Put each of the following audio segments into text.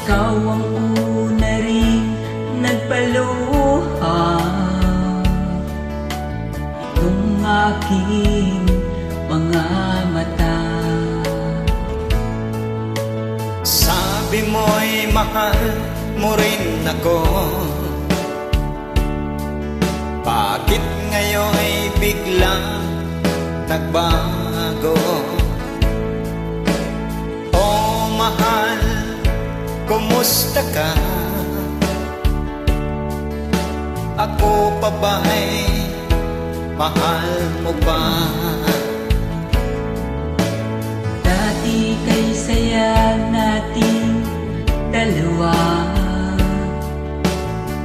Ikaw ang una ring nagpaluha. Itong aking mga mata. Sabi mo'y mahal mo rin ako. Bakit ngayon'y biglang nagbago? Oh mahal, kumusta ka? Ako pa ba'y mahal mo ba? Dati kay saya nating dalawa,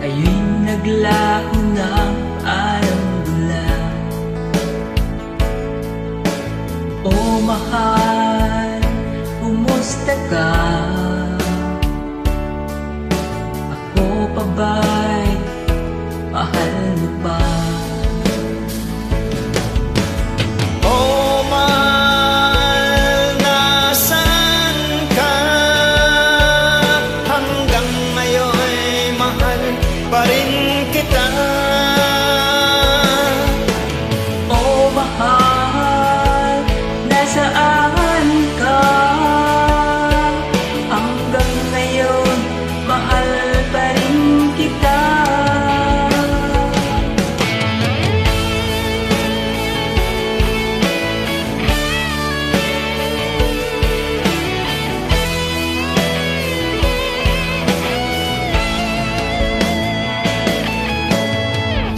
ngayon naglaho ng parang dula. Oh mahal, kumusta ka? Ako pa ba'y mahal mo ba? Oh mahal, nasaan ka? Hanggang ngayon'y mahal pa rin kita. Oh mahal, nasaan ka? Hanggang ngayon, mahal pa rin kita.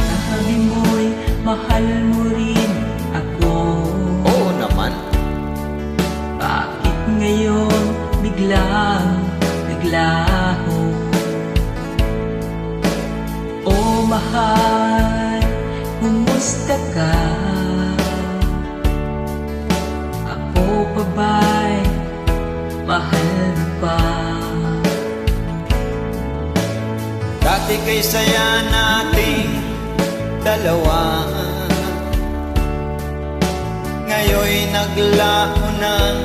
Sabi mo'y mahal mo rin ako. Oo naman. Bakit ngayon biglang naglaho? Oh mahal, kumusta ka? Ako pa ba'y mahal mo pa? Dati kay saya nating dalawa, ngayon'y naglaho ng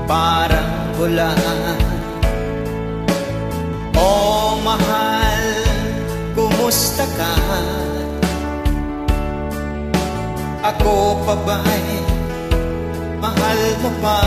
parang bula. Oh mahal, kumusta ka? Ako pa ba'y mahal mo pa?